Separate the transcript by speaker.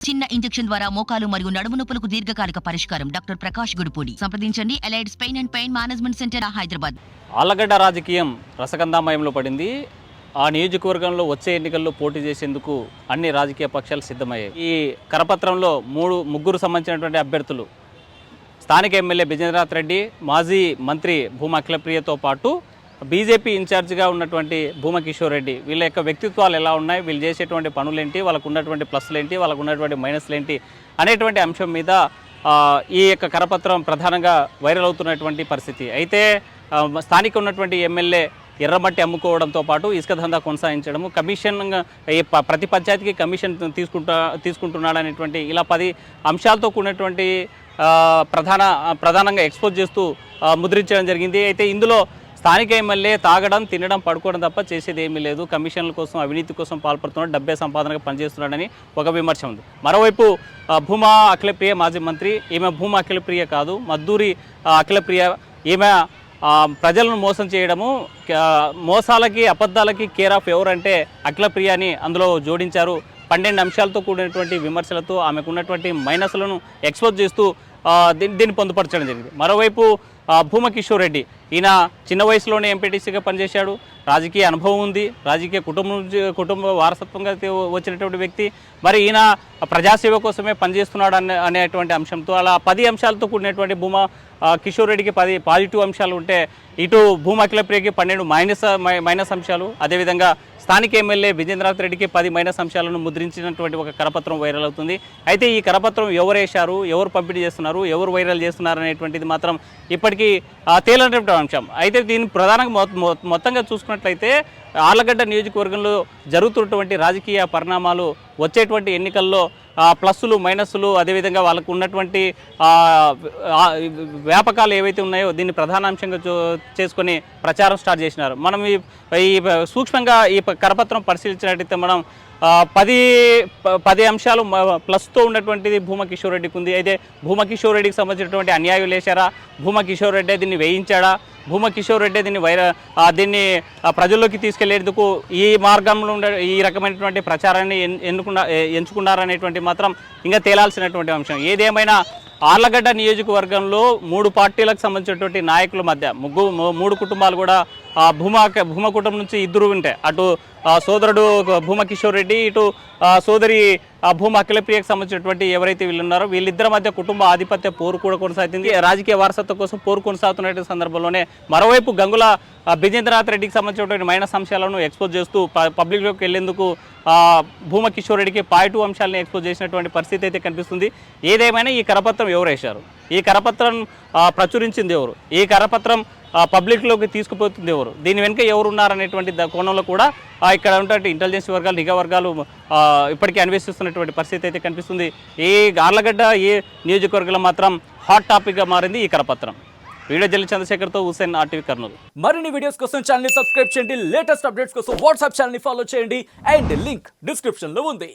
Speaker 1: చిన్న ఇంజెక్షన్ ద్వారా మోకాలు మరియు నడుము నొప్పులకు దీర్ఘకాలిక పరిష్కారం. డాక్టర్ ప్రకాష్ గుడిపూడి. సంప్రదించండి. Allides pain and pain management centre, Hyderabad.
Speaker 2: Allagadda రాజకీయం రసకందామయంలో పడింది. ఆ నియోజకవర్గంలో వచ్చే ఎన్నికల్లో పోటీ చేసేందుకు అన్ని రాజకీయ పక్షాలు సిద్ధమయ్యాయి. ఈ కరపత్రంలో ముగ్గురు సంబంధించినటువంటి అభ్యర్థులు స్థానిక ఎమ్మెల్యే బిజేంద్రనాథ్ రెడ్డి, మాజీ మంత్రి భూమా అఖిలప్రియతో పాటు బీజేపీ ఇన్ఛార్జిగా ఉన్నటువంటి భూమా కిషోర్ రెడ్డి, వీళ్ళ యొక్క వ్యక్తిత్వాలు ఎలా ఉన్నాయి, వీళ్ళు చేసేటువంటి పనులేంటి, వాళ్ళకు ఉన్నటువంటి ప్లస్లు ఏంటి, వాళ్ళకు ఉన్నటువంటి మైనస్లు ఏంటి అనేటువంటి అంశం మీద ఈ యొక్క కరపత్రం ప్రధానంగా వైరల్ అవుతున్నటువంటి పరిస్థితి. అయితే స్థానిక ఉన్నటువంటి ఎమ్మెల్యే ఎర్రమట్టి అమ్ముకోవడంతో పాటు ఇసుక దందా కొనసాగించడము, కమిషన్ ప్రతి పంచాయతీకి కమిషన్ తీసుకుంటున్నాడనేటువంటి ఇలా 10 అంశాలతో కూడినటువంటి ప్రధానంగా ఎక్స్పోజ్ చేస్తూ ముద్రించడం జరిగింది. అయితే ఇందులో స్థానిక ఎమ్మెల్యే తాగడం, తినడం, పడుకోవడం తప్ప చేసేది ఏమీ లేదు, కమిషన్ల కోసం, అవినీతి కోసం పాల్పడుతున్నాడు, డబ్బే సంపాదనగా పనిచేస్తున్నాడని ఒక విమర్శ ఉంది. మరోవైపు భూమా అఖిలప్రియ మాజీ మంత్రి, ఈమె భూమా అఖిలప్రియ కాదు, మద్దూరి అఖిలప్రియ, ఈమె ప్రజలను మోసం చేయడము, మోసాలకి అబద్ధాలకి కేర్ ఆఫ్ ఎవరంటే అఖిలప్రియ అని అందులో జోడించారు. 12 అంశాలతో కూడినటువంటి విమర్శలతో ఆమెకున్నటువంటి మైనస్లను ఎక్స్పోజ్ చేస్తూ దీన్ని పొందుపరచడం జరిగింది. మరోవైపు భూమా కిషోర్ రెడ్డి, ఈయన చిన్న వయసులోనే ఎంపీటీసీగా పనిచేశాడు, రాజకీయ అనుభవం ఉంది, రాజకీయ కుటుంబ వారసత్వంగా వచ్చినటువంటి వ్యక్తి. మరి ఈయన ప్రజాసేవ కోసమే పనిచేస్తున్నాడు అనేటువంటి అంశంతో అలా 10 అంశాలతో కూడినటువంటి భూమా కిషోర్ రెడ్డికి 10 పాజిటివ్ అంశాలు ఉంటే, ఇటు భూమా అఖిలప్రియకి 12 మైనస్ అంశాలు, అదేవిధంగా స్థానిక ఎమ్మెల్యే బిజేంద్రనాథ్ రెడ్డికి 10 మైనస్ అంశాలను ముద్రించినటువంటి ఒక కరపత్రం వైరల్ అవుతుంది. అయితే ఈ కరపత్రం ఎవరు వేశారు, ఎవరు పంపిణీ చేస్తున్నారు, ఎవరు వైరల్ చేస్తున్నారు అనేటువంటిది మాత్రం ఇప్పటికీ తేలనటువంటి అంశం. అయితే దీన్ని ప్రధానంగా మొత్తంగా చూసుకున్నట్లయితే ఆళ్లగడ్డ నియోజకవర్గంలో జరుగుతున్నటువంటి రాజకీయ పరిణామాలు వచ్చేటువంటి ఎన్నికల్లో ప్లస్సులు, మైనస్లు, అదేవిధంగా వాళ్ళకు ఉన్నటువంటి వ్యాపకాలు ఏవైతే ఉన్నాయో దీన్ని ప్రధాన అంశంగా చేసుకొని ప్రచారం స్టార్ట్ చేసినారు. మనం ఈ సూక్ష్మంగా ఈ కరపత్రం పరిశీలించినట్టయితే మనం 10 అంశాలు ప్లస్తో ఉన్నటువంటిది భూమా కిషోర్ రెడ్డికి ఉంది. అయితే భూమా కిషోర్ రెడ్డికి సంబంధించినటువంటి అన్యాయం లేచారా, భూమా కిషోర్ రెడ్డి దీన్ని వేయించాడా, భూమా కిషోర్ రెడ్డి దీన్ని ప్రజల్లోకి తీసుకెళ్లేందుకు ఈ మార్గంలో ఉండే ఈ రకమైనటువంటి ప్రచారాన్ని ఎంచుకున్నారనేటువంటి మాత్రం ఇంకా తేలాల్సినటువంటి అంశం. ఏదేమైనా ఆళ్లగడ్డ నియోజకవర్గంలో 3 పార్టీలకు సంబంధించినటువంటి నాయకుల మధ్య 3 కుటుంబాలు కూడా భూమా కుటుంబం నుంచి 2 ఉంటే, అటు సోదరుడు భూమా కిషోర్ రెడ్డి, ఇటు సోదరి భూమా అఖిలప్రియకు సంబంధించినటువంటి ఎవరైతే వీళ్ళు ఉన్నారో వీళ్ళిద్దరి మధ్య కుటుంబ ఆధిపత్య పోరు కూడా కొనసాగుతుంది. రాజకీయ వారసత్వం కోసం పోరు కొనసాగుతున్న సందర్భంలోనే మరోవైపు గంగుల బిజేంద్రనాథ్ రెడ్డికి సంబంధించినటువంటి మైనస్ అంశాలను ఎక్స్పోజ్ చేస్తూ పబ్లిక్లోకి వెళ్లేందుకు భూమా కిషోర్ రెడ్డికి పాజిటివ్ అంశాలను ఎక్స్పోజ్ చేసినటువంటి పరిస్థితి అయితే కనిపిస్తుంది. ఏదేమైనా ఈ కరపత్రం ఎవరు వేశారు, ఈ కరపత్రం ప్రచురించింది ఎవరు, ఈ కరపత్రం పబ్లిక్లోకి తీసుకుపోతుంది ఎవరు, దీని వెనుక ఎవరున్నారనేటువంటి కోణంలో కూడా ఇక్కడ ఉన్నటువంటి ఇంటెలిజెన్స్ వర్గాలు, నిఘా వర్గాలు ఇప్పటికీ అన్వేషిస్తున్నటువంటి పరిస్థితి అయితే కనిపిస్తుంది. ఈ ఆళ్లగడ్డ ఏ నియోజకవర్గంలో మాత్రం హాట్ టాపిక్గా మారింది ఈ కరపత్రం. వీడియో జర్నలిస్ట్ చంద్రశేఖర్తో హుసేన్, RTV కర్నూలు.
Speaker 3: మరిన్ని వీడియోస్ కోసం ఛానల్ సబ్స్క్రైబ్ చేయండి, లేటెస్ట్ అప్డేట్స్ కోసం వాట్సాప్ ఛానల్ ఫాలో చేయండి, అండ్ లింక్ డిస్క్రిప్షన్ లో ఉంది.